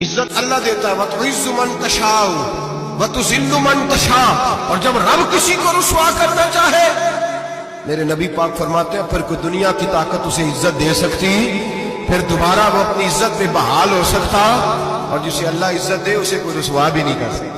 عزت اللہ دیتا ہے وَتُعِزُّ مَن تَشَاءُ وَتُذِلُّ مَن تَشَاءُ، اور جب رب کسی کو رسوا کرنا چاہے میرے نبی پاک فرماتے ہیں پھر کوئی دنیا کی طاقت اسے عزت دے سکتی، پھر دوبارہ وہ اپنی عزت میں بحال ہو سکتا، اور جسے اللہ عزت دے اسے کوئی رسوا بھی نہیں کر سکتا۔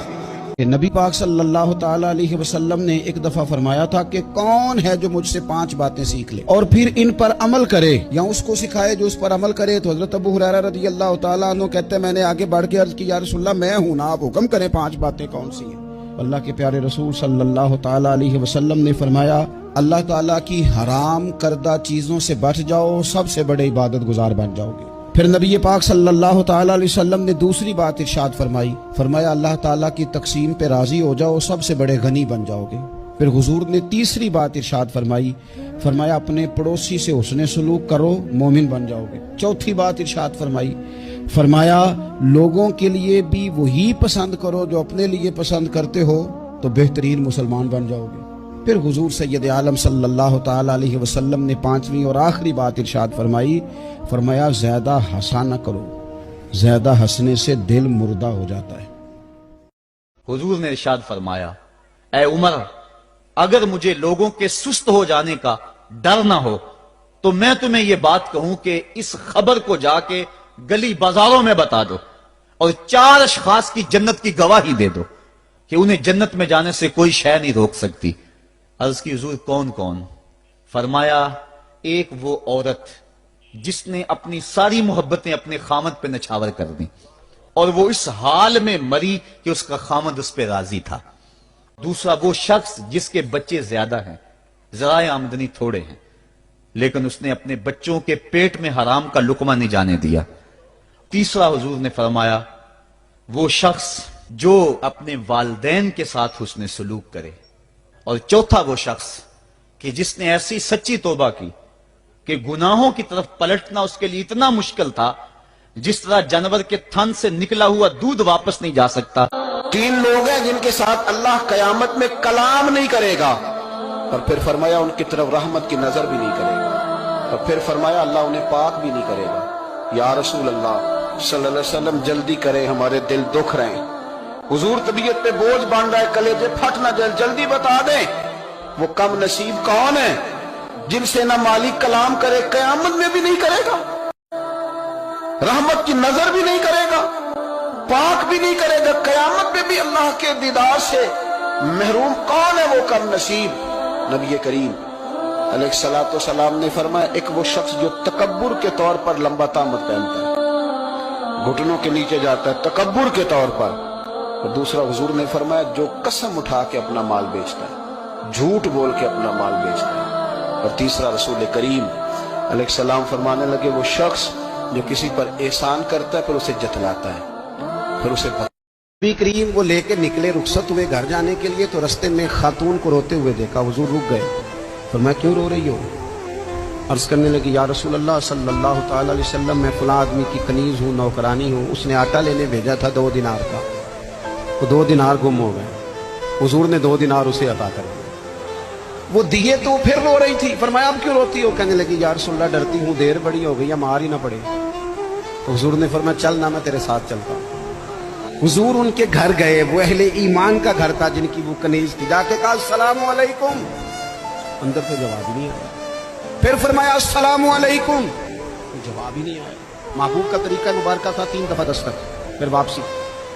کہ نبی پاک صلی اللہ تعالیٰ علیہ وسلم نے ایک دفعہ فرمایا تھا کہ کون ہے جو مجھ سے 5 باتیں سیکھ لے اور پھر ان پر عمل کرے یا اس کو سکھائے جو اس پر عمل کرے۔ تو حضرت ابو ہریرہ رضی اللہ تعالیٰ عنہ کہتے ہیں میں نے آگے بڑھ کے عرض کی یا رسول اللہ میں ہوں نا، آپ حکم کریں 5 باتیں کون سی ہیں؟ اللہ کے پیارے رسول صلی اللہ تعالیٰ علیہ وسلم نے فرمایا اللہ تعالیٰ کی حرام کردہ چیزوں سے بچ جاؤ، سب سے بڑے عبادت گزار بن جاؤ گے۔ پھر نبی پاک صلی اللہ تعالیٰ علیہ وسلم نے دوسری بات ارشاد فرمائی، فرمایا اللہ تعالیٰ کی تقسیم پہ راضی ہو جاؤ، سب سے بڑے غنی بن جاؤ گے۔ پھر حضور نے تیسری بات ارشاد فرمائی، فرمایا اپنے پڑوسی سے حسن سلوک کرو، مومن بن جاؤ گے۔ چوتھی بات ارشاد فرمائی، فرمایا لوگوں کے لیے بھی وہی پسند کرو جو اپنے لیے پسند کرتے ہو تو بہترین مسلمان بن جاؤ گے۔ پھر حضور سید عالم صلی اللہ تعالیٰ علیہ وسلم نے 5ویں اور آخری بات ارشاد فرمائی، فرمایا زیادہ ہنسا نہ کرو، زیادہ ہنسنے سے دل مردہ ہو جاتا ہے۔ حضور نے ارشاد فرمایا اے عمر، اگر مجھے لوگوں کے سست ہو جانے کا ڈر نہ ہو تو میں تمہیں یہ بات کہوں کہ اس خبر کو جا کے گلی بازاروں میں بتا دو اور 4 اشخاص کی جنت کی گواہی دے دو کہ انہیں جنت میں جانے سے کوئی شے نہیں روک سکتی۔ عرض کی حضور کون کون؟ فرمایا ایک وہ عورت جس نے اپنی ساری محبتیں اپنے خامد پہ نچھاور کر دیں اور وہ اس حال میں مری کہ اس کا خامد اس پہ راضی تھا۔ دوسرا وہ شخص جس کے بچے زیادہ ہیں، ذرائع آمدنی تھوڑے ہیں، لیکن اس نے اپنے بچوں کے پیٹ میں حرام کا لقمہ نہیں جانے دیا۔ تیسرا حضور نے فرمایا وہ شخص جو اپنے والدین کے ساتھ حسن سلوک کرے، اور چوتھا وہ شخص کہ جس نے ایسی سچی توبہ کی کہ گناہوں کی طرف پلٹنا اس کے لیے اتنا مشکل تھا جس طرح جانور کے تھن سے نکلا ہوا دودھ واپس نہیں جا سکتا۔ 3 لوگ ہیں جن کے ساتھ اللہ قیامت میں کلام نہیں کرے گا، اور پھر فرمایا ان کی طرف رحمت کی نظر بھی نہیں کرے گا، اور پھر فرمایا اللہ انہیں پاک بھی نہیں کرے گا۔ یا رسول اللہ صلی اللہ علیہ وسلم جلدی کریں، ہمارے دل دکھ رہے ہیں، حضور طبیعت پہ بوجھ بن رہا ہے، کلیجے پھٹ نہ جائے، جلدی بتا دیں وہ کم نصیب کون ہے جن سے نہ مالک کلام کرے، قیامت میں بھی نہیں کرے گا، رحمت کی نظر بھی نہیں کرے گا، پاک بھی نہیں کرے گا، قیامت میں بھی اللہ کے دیدار سے محروم کون ہے وہ کم نصیب؟ نبی کریم علیہ الصلوۃ والسلام نے فرمایا ایک وہ شخص جو تکبر کے طور پر لمبا طامت پہنتا ہے، گھٹنوں کے نیچے جاتا ہے تکبر کے طور پر، اور دوسرا حضور نے فرمایا جو قسم اٹھا کے اپنا مال بیچتا ہے، جھوٹ بول کے اپنا مال بیچتا ہے، اور تیسرا رسول کریم علیہ السلام فرمانے لگے وہ شخص جو کسی پر احسان کرتا ہے پھر اسے جتلاتا ہے، پھر اسے نبی کریم وہ لے کے نکلے، رخصت ہوئے گھر جانے کے لیے، تو رستے میں خاتون کو روتے ہوئے دیکھا، حضور رک گئے، فرمایا کیوں رو رہی ہو؟ عرض کرنے لگی یا رسول اللہ صلی اللہ تعالیٰ علیہ وسلم میں فلاں آدمی کی کنیز ہوں، نوکرانی ہوں، اس نے آٹا لینے بھیجا تھا 2 دینار کا، وہ 2 دینار گم ہو گئے، حضور نے 2 دینار اسے عطا کر دیے، وہ دیے تو پھر رو رہی تھی، فرمایا اب کیوں روتی ہو؟ کہنے لگی یا رسول اللہ ڈرتی ہوں دیر بڑی ہو گئی، مار ہی نہ پڑے۔ تو حضور نے فرمایا چل نہ میں تیرے ساتھ چلتا ہوں۔ حضور ان کے گھر گئے، وہ اہل ایمان کا گھر تھا جن کی وہ کنیز تھی، جا کے کہا السلام علیکم، اندر سے جواب ہی نہیں آیا، پھر فرمایا السلام علیکم، جواب ہی نہیں آیا۔ محبوب کا طریقہ مبارکہ تھا 3 دفعہ دستک، پھر واپسی،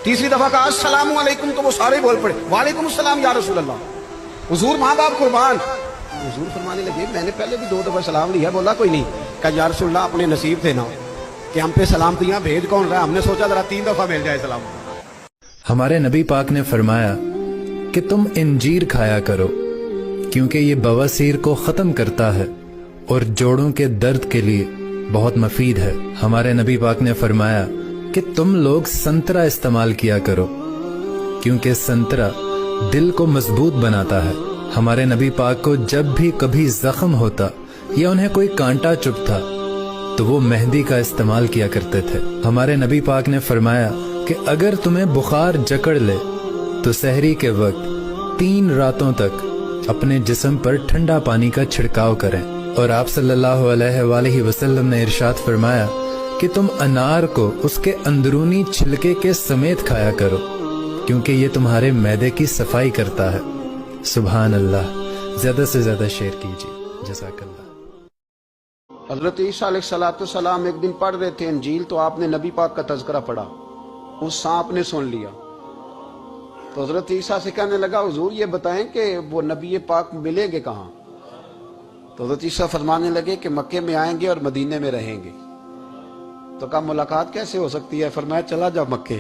تیسری دفعہ کہا السلام علیکم تو وہ سارے بول پڑے وعلیکم السلام یا رسول اللہ، حضور ماں باپ قربان۔ حضور فرمانے لگے میں نے پہلے بھی 2 دفعہ سلام لیا، بولا کوئی نہیں، کہا یا رسول اللہ اپنے نصیب تھے نا کہ ہم پہ سلامتیاں بھیج کون رہا ہے، ہم نے سوچا ذرا 3 دفعہ مل جائے سلام۔ ہمارے نبی پاک نے فرمایا کہ تم انجیر کھایا کرو کیونکہ یہ بواسیر کو ختم کرتا ہے اور جوڑوں کے درد کے لیے بہت مفید ہے۔ ہمارے نبی پاک نے فرمایا کہ تم لوگ سنترا استعمال کیا کرو کیونکہ سنترا دل کو مضبوط بناتا ہے۔ ہمارے نبی پاک کو جب بھی کبھی زخم ہوتا یا انہیں کوئی کانٹا چبھتا تو وہ مہندی کا استعمال کیا کرتے تھے۔ ہمارے نبی پاک نے فرمایا کہ اگر تمہیں بخار جکڑ لے تو سحری کے وقت 3 راتوں تک اپنے جسم پر ٹھنڈا پانی کا چھڑکاؤ کریں، اور آپ صلی اللہ علیہ وآلہ وسلم نے ارشاد فرمایا کہ تم انار کو اس کے اندرونی چھلکے کے سمیت کھایا کرو، کیونکہ یہ تمہارے معدے کی صفائی کرتا ہے۔ سبحان اللہ، زیادہ سے زیادہ شیئر کیجیے، جزاک اللہ۔ حضرت عیسیٰ علیہ السلام ایک دن پڑھ رہے تھے انجیل، تو آپ نے نبی پاک کا تذکرہ پڑھا، اس سانپ نے سن لیا، تو حضرت عیسیٰ سے کہنے لگا حضور یہ بتائیں کہ وہ نبی پاک ملیں گے کہاں؟ تو حضرت عیسیٰ فرمانے لگے کہ مکے میں آئیں گے اور مدینے میں رہیں گے۔ تو کہا ملاقات کیسے ہو سکتی ہے؟ فرمایا چلا جا مکے۔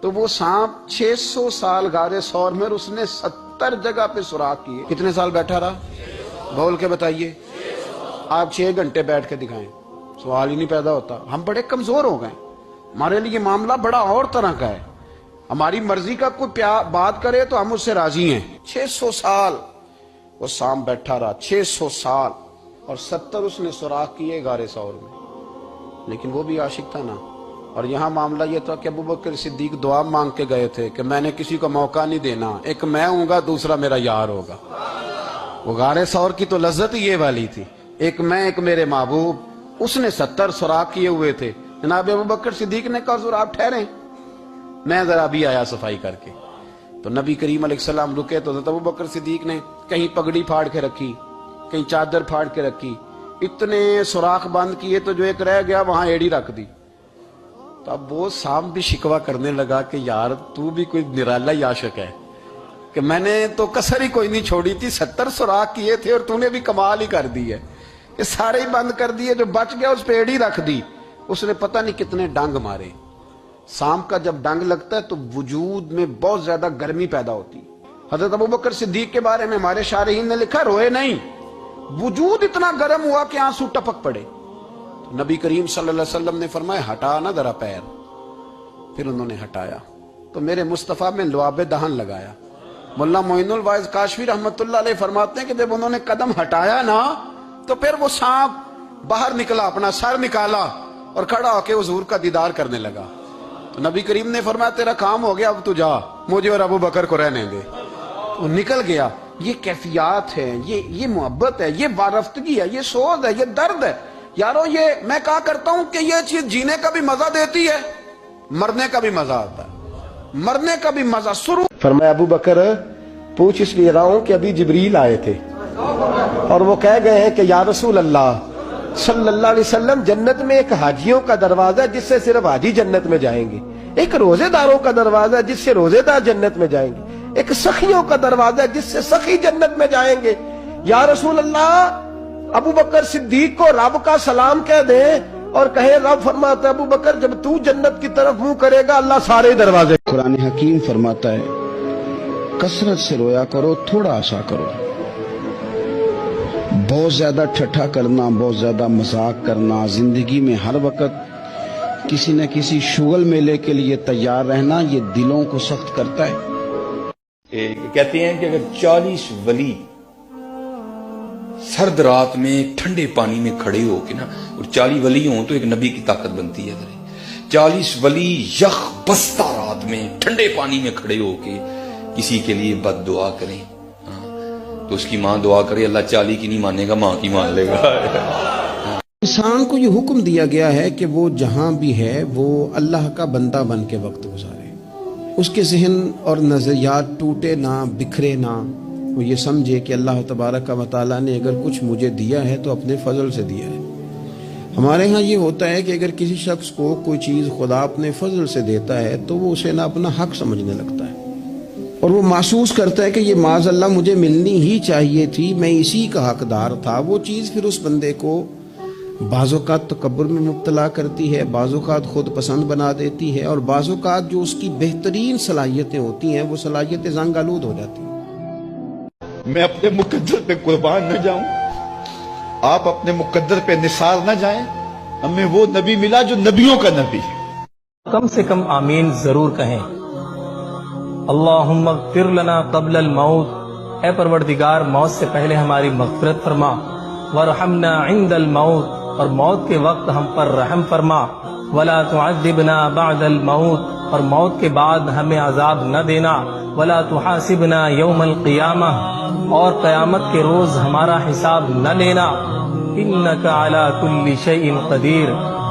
تو وہ سانپ 600 سال غار ثور میں، اور اس نے 70 جگہ پہ سوراخ کیے۔ کتنے سال بیٹھا رہا؟ بول کے بتائیے۔ آپ 6 گھنٹے بیٹھ کے دکھائیں، سوال ہی نہیں پیدا ہوتا۔ ہم بڑے کمزور ہو گئے، ہمارے لیے معاملہ بڑا اور طرح کا ہے، ہماری مرضی کا کوئی بات کرے تو ہم اس سے راضی ہیں۔ 600 سال وہ سانپ بیٹھا رہا، 600 سال، اور 70 اس نے سوراخ کیے غار ثور میں، لیکن وہ بھی عاشق تھا نا۔ اور یہاں معاملہ یہ تھا کہ ابوبکر صدیق دعا مانگ کے گئے تھے کہ میں نے کسی کو موقع نہیں دینا، ایک میں ہوں گا، دوسرا میرا یار ہوگا۔ وہ غار ثور کی تو لذت ہی یہ والی تھی، ایک میں، ایک میرے محبوب۔ اس نے 70 سوراخ کیے ہوئے تھے۔ جناب ابوبکر صدیق نے کہا حضور آپ ٹھہریں، میں ذرا بھی آیا صفائی کر کے۔ تو نبی کریم علیہ السلام رکے، تو حضرت ابوبکر صدیق نے کہیں پگڑی پھاڑ کے رکھی، کہیں چادر پھاڑ کے رکھی، اتنے سوراخ بند کیے تو جو ایک رہ گیا وہاں ایڑی رکھ دی۔ تو اب وہ سانپ بھی شکوہ کرنے لگا کہ یار تو بھی کوئی نرالا ہی عاشق ہے کہ میں نے تو کسر ہی کوئی نہیں چھوڑی تھی، 70 سوراخ کیے تھے اور تو نے بھی کمال ہی کر دی ہے کہ سارے ہی بند کر دیے، جو بچ گیا اس پہ ایڑی رکھ دی۔ اس نے پتہ نہیں کتنے ڈنگ مارے۔ سانپ کا جب ڈنگ لگتا ہے تو وجود میں بہت زیادہ گرمی پیدا ہوتی ہے۔ حضرت ابوبکر صدیق کے بارے میں ہمارے شارحین نے لکھا روئے نہیں، وجود اتنا گرم ہوا کہ آنسو ٹپک پڑے۔ تو نبی کریم صلی اللہ علیہ وسلم نے فرمایا ہٹا نا ذرا پیر، پھر انہوں نے ہٹایا تو میرے مصطفیٰ میں لعاب دہن لگایا۔ مولا معین الواعظ کاشفی رحمت اللہ علیہ فرماتے ہیں کہ جب انہوں نے قدم ہٹایا نا تو پھر وہ سانپ باہر نکلا، اپنا سر نکالا اور کھڑا ہو کے حضور کا دیدار کرنے لگا۔ تو نبی کریم نے فرمایا تیرا کام ہو گیا، اب تو جا، مجھے اور ابو بکر کو رہنے دے۔ تو نکل گیا۔ یہ کیفیات ہے، یہ محبت ہے، یہ وارفتگی ہے، یہ سوز ہے، یہ درد ہے۔ یارو یہ میں کہا کرتا ہوں کہ یہ چیز جینے کا بھی مزہ دیتی ہے، مرنے کا بھی مزہ آتا ہے، مرنے کا بھی مزہ۔ فرمایا ابو بکر پوچھ اس لیے رہا ہوں کہ ابھی جبریل آئے تھے اور وہ کہہ گئے ہیں کہ یا رسول اللہ صلی اللہ علیہ وسلم، جنت میں ایک حاجیوں کا دروازہ ہے جس سے صرف حاجی جنت میں جائیں گے، ایک روزے داروں کا دروازہ ہے جس سے روزے دار جنت میں جائیں گے، ایک سخیوں کا دروازہ ہے جس سے سخی جنت میں جائیں گے۔ یا رسول اللہ ابو بکر صدیق کو رب کا سلام کہہ دیں اور کہیں رب فرماتا ہے ابو بکر جب تو جنت کی طرف منہ کرے گا اللہ سارے دروازے۔ قرآن حکیم فرماتا ہے کثرت سے رویا کرو، تھوڑا ہنسا کرو۔ بہت زیادہ ٹھٹھا کرنا، بہت زیادہ مذاق کرنا، زندگی میں ہر وقت کسی نہ کسی شغل میلے کے لیے تیار رہنا، یہ دلوں کو سخت کرتا ہے۔ کہتے ہیں کہ اگر 40 ولی سرد رات میں ٹھنڈے پانی میں کھڑے ہو کے نا، اور 40 ولی ہوں تو ایک نبی کی طاقت بنتی ہے۔ 40 ولی یخ بستہ رات میں ٹھنڈے پانی میں کھڑے ہو کے کسی کے لیے بد دعا کریں تو اس کی ماں دعا کرے اللہ 40 کی نہیں مانے گا، ماں کی مان لے گا۔ انسان کو یہ حکم دیا گیا ہے کہ وہ جہاں بھی ہے وہ اللہ کا بندہ بن کے وقت گزارے، اس کے ذہن اور نظریات ٹوٹے نہ، بکھرے نہ، وہ یہ سمجھے کہ اللہ تبارک و تعالیٰ نے اگر کچھ مجھے دیا ہے تو اپنے فضل سے دیا ہے۔ ہمارے ہاں یہ ہوتا ہے کہ اگر کسی شخص کو کوئی چیز خدا اپنے فضل سے دیتا ہے تو وہ اسے نہ اپنا حق سمجھنے لگتا ہے، اور وہ محسوس کرتا ہے کہ یہ معاذ اللہ مجھے ملنی ہی چاہیے تھی، میں اسی کا حقدار تھا۔ وہ چیز پھر اس بندے کو بعض اوقات تکبر میں مبتلا کرتی ہے، بعض اوقات خود پسند بنا دیتی ہے، اور بعض اوقات جو اس کی بہترین صلاحیتیں ہوتی ہیں وہ صلاحیتیں زنگ آلود ہو جاتی ہیں۔ میں اپنے مقدر پہ قربان نہ جاؤں، آپ اپنے مقدر پہ نثار نہ جائیں، ہمیں وہ نبی ملا جو نبیوں کا نبی ہے۔ کم سے کم آمین ضرور کہیں۔ اللہم اغفر لنا قبل الموت، اے پروردگار موت سے پہلے ہماری مغفرت فرما، ورحمنا عند الموت، اور موت کے وقت ہم پر رحم فرما، ولا تعذبنا بعد الموت، اور موت کے بعد ہمیں عذاب نہ دینا، ولا تحاسبنا یوم القیامہ، اور قیامت کے روز ہمارا حساب نہ لینا، انک علی کل شیء قدیر،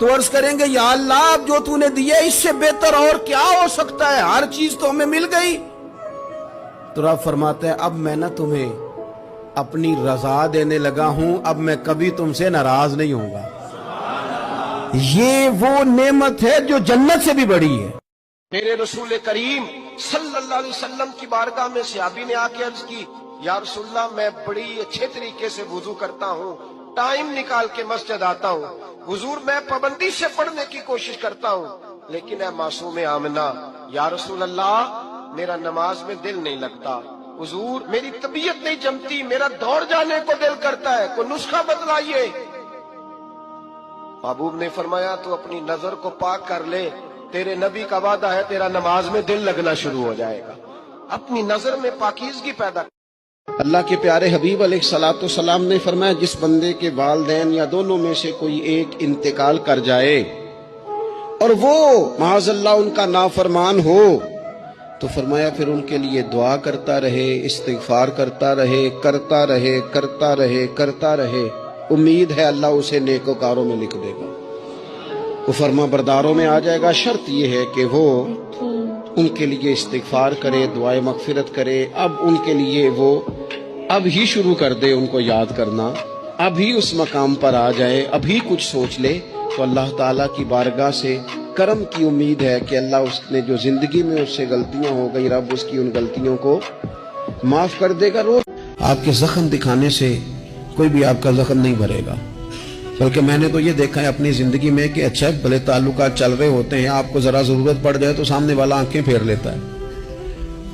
تو عرض کریں گے یا اللہ اب جو تو نے دیا اس سے بہتر اور کیا ہو سکتا ہے, ہر چیز تو ہمیں مل گئی. تو رب فرماتا ہے اب میں نہ تمہیں اپنی رضا دینے لگا ہوں, اب میں کبھی تم سے ناراض نہیں ہوں گا. یہ وہ نعمت ہے جو جنت سے بھی بڑی ہے. میرے رسول کریم صلی اللہ علیہ وسلم کی بارگاہ میں صحابی نے آ کے عرض کی, یا رسول اللہ میں بڑی اچھے طریقے سے وضو کرتا ہوں, ٹائم نکال کے مسجد آتا ہوں, حضور میں پابندی سے پڑھنے کی کوشش کرتا ہوں, لیکن اے معصوم آمنہ یا رسول اللہ میرا نماز میں دل نہیں لگتا, حضور میری طبیعت نہیں جمتی, میرا دوڑ جانے کو دل کرتا ہے, کوئی نسخہ بتلائیے. محبوب نے فرمایا تو اپنی نظر کو پاک کر لے, تیرے نبی کا وعدہ ہے تیرا نماز میں دل لگنا شروع ہو جائے گا. اپنی نظر میں پاکیزگی پیدا. اللہ کے پیارے حبیب علیہ الصلوۃ والسلام نے فرمایا جس بندے کے والدین یا دونوں میں سے کوئی ایک انتقال کر جائے اور وہ معاذ اللہ ان کا نافرمان ہو, تو فرمایا پھر ان کے لیے دعا کرتا رہے, استغفار کرتا رہے, کرتا رہے, کرتا رہے, کرتا رہے, امید ہے اللہ اسے نیکوکاروں میں لکھ دے گا, وہ فرما برداروں میں آ جائے گا. شرط یہ ہے کہ وہ ان کے لیے استغفار کرے, دعائے مغفرت کرے. اب ان کے لیے وہ اب ہی شروع کر دے ان کو یاد کرنا, اب ہی اس مقام پر آ جائے, اب ہی کچھ سوچ لے, تو اللہ تعالیٰ کی بارگاہ سے کرم کی امید ہے کہ اللہ اس نے جو زندگی میں اس سے غلطیاں ہو گئی رب اس کی ان غلطیوں کو معاف کر دے گا. روز آپ کے زخم دکھانے سے کوئی بھی آپ کا زخم نہیں بھرے گا, بلکہ میں نے تو یہ دیکھا ہے اپنی زندگی میں کہ اچھا بھلے تعلقات چل رہے ہوتے ہیں, آپ کو ذرا ضرورت پڑ جائے تو سامنے والا آنکھیں پھیر لیتا ہے,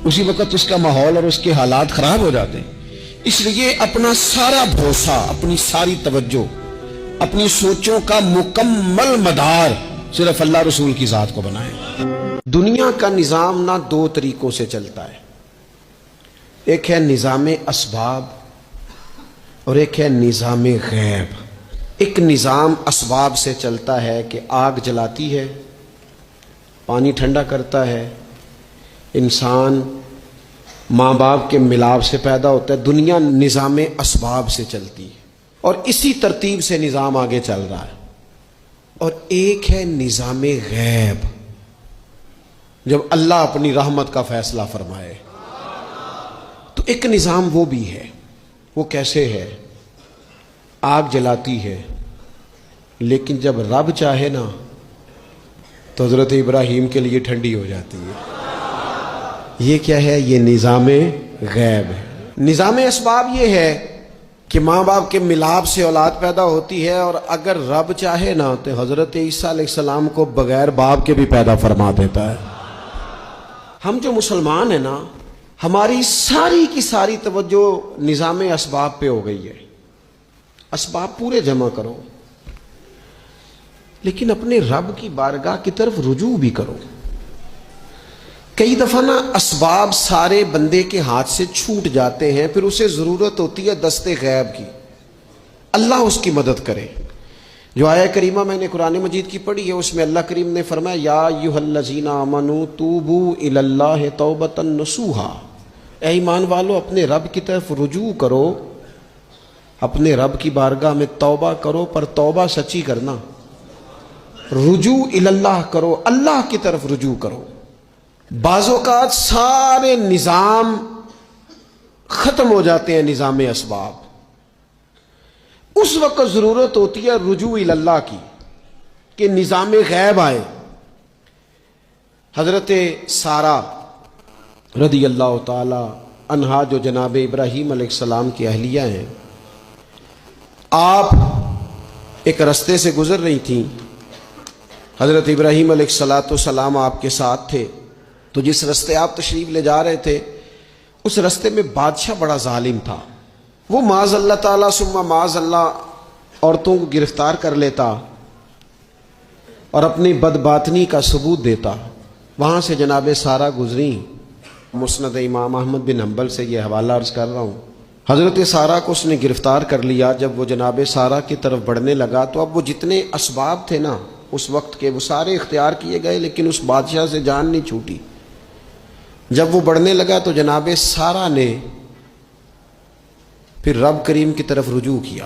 اسی وقت اس کا ماحول اور اس کے حالات خراب ہو جاتے ہیں. اس لیے اپنا سارا بھروسہ, اپنی ساری توجہ, اپنی سوچوں کا مکمل مدار صرف اللہ رسول کی ذات کو بنائیں. دنیا کا نظام نہ دو طریقوں سے چلتا ہے, ایک ہے نظام اسباب اور ایک ہے نظام غیب. ایک نظام اسباب سے چلتا ہے کہ آگ جلاتی ہے, پانی ٹھنڈا کرتا ہے, انسان ماں باپ کے ملاپ سے پیدا ہوتا ہے. دنیا نظام اسباب سے چلتی ہے اور اسی ترتیب سے نظام آگے چل رہا ہے. اور ایک ہے نظام غیب, جب اللہ اپنی رحمت کا فیصلہ فرمائے. تو ایک نظام وہ بھی ہے, وہ کیسے ہے؟ آگ جلاتی ہے, لیکن جب رب چاہے نا تو حضرت ابراہیم کے لیے ٹھنڈی ہو جاتی ہے. یہ کیا ہے؟ یہ نظام غیب ہے. نظام اسباب یہ ہے کہ ماں باپ کے ملاپ سے اولاد پیدا ہوتی ہے, اور اگر رب چاہے نا تو حضرت عیسیٰ علیہ السلام کو بغیر باپ کے بھی پیدا فرما دیتا ہے. ہم جو مسلمان ہیں نا, ہماری ساری کی ساری توجہ نظام اسباب پہ ہو گئی ہے. اسباب پورے جمع کرو, لیکن اپنے رب کی بارگاہ کی طرف رجوع بھی کرو. کئی دفعہ نا اسباب سارے بندے کے ہاتھ سے چھوٹ جاتے ہیں, پھر اسے ضرورت ہوتی ہے دست غیب کی, اللہ اس کی مدد کرے. جو آیہ کریمہ میں نے قرآن مجید کی پڑھی ہے اس میں اللہ کریم نے فرمایا یا ایھا الذین آمنوا توبوا الی اللہ توبۃ نصوحا, اے ایمان والو اپنے رب کی طرف رجوع کرو, اپنے رب کی بارگاہ میں توبہ کرو, پر توبہ سچی کرنا. رجوع الی اللہ کرو, اللہ کی طرف رجوع کرو. بعض اوقات سارے نظام ختم ہو جاتے ہیں, نظام اسباب, اس وقت ضرورت ہوتی ہے رجوع الی اللہ کی کہ نظام غیب آئے. حضرت سارہ رضی اللہ تعالی عنہا جو جناب ابراہیم علیہ السلام کی اہلیہ ہیں, آپ ایک رستے سے گزر رہی تھیں, حضرت ابراہیم علیہ السلام آپ کے ساتھ تھے. تو جس رستے آپ تشریف لے جا رہے تھے اس رستے میں بادشاہ بڑا ظالم تھا. وہ معاذ اللہ تعالیٰ ثم معاذ اللہ عورتوں کو گرفتار کر لیتا اور اپنی بدباطنی کا ثبوت دیتا. وہاں سے جناب سارہ گزری. مسند امام احمد بن حنبل سے یہ حوالہ عرض کر رہا ہوں. حضرت سارہ کو اس نے گرفتار کر لیا. جب وہ جناب سارہ کی طرف بڑھنے لگا تو اب وہ جتنے اسباب تھے نا اس وقت کے وہ سارے اختیار کیے گئے, لیکن اس بادشاہ سے جان نہیں چھوٹی. جب وہ بڑھنے لگا تو جناب سارہ نے پھر رب کریم کی طرف رجوع کیا.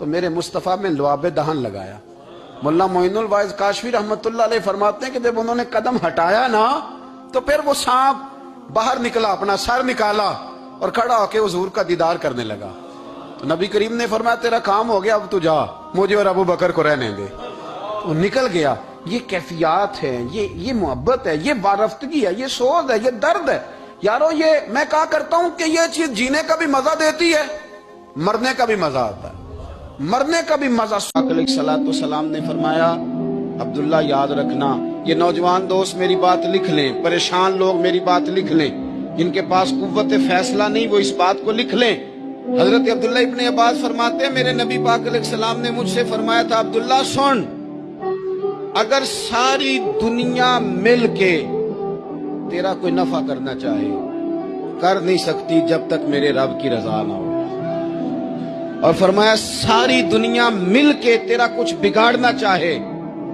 تو میرے مصطفیٰ میں لعاب دہن لگایا. ملا معین الواعظ کاشفی رحمت اللہ علیہ فرماتے ہیں کہ جب انہوں نے قدم ہٹایا نا تو پھر وہ سانپ باہر نکلا, اپنا سر نکالا اور کھڑا ہو کے حضور کا دیدار کرنے لگا. تو نبی کریم نے فرمایا تیرا کام ہو گیا, اب تو جا, مجھے اور ابو بکر کو رہنے دے. وہ نکل گیا. یہ کیفیات ہے, یہ محبت ہے, یہ وارفتگی ہے, یہ سوز ہے, یہ درد ہے. یارو یہ میں کہا کرتا ہوں کہ یہ چیز جینے کا بھی مزہ دیتی ہے, مرنے کا بھی مزہ آتا ہے. مرنے کا بھی مزہ. علیہ الصلوۃ والسلام نے فرمایا عبداللہ یاد رکھنا, یہ نوجوان دوست میری بات لکھ لیں, پریشان لوگ میری بات لکھ لیں, جن کے پاس قوت فیصلہ نہیں وہ اس بات کو لکھ لیں. حضرت عبداللہ ابن عباس فرماتے ہیں میرے نبی پاک علیہ السلام نے مجھ سے فرمایا تھا عبداللہ سن, اگر ساری دنیا مل کے تیرا کوئی نفع کرنا چاہے کر نہیں سکتی جب تک میرے رب کی رضا نہ ہو. اور فرمایا ساری دنیا مل کے تیرا کچھ بگاڑنا چاہے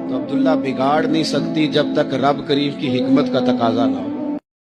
تو عبداللہ بگاڑ نہیں سکتی جب تک رب کریم کی حکمت کا تقاضا نہ ہو.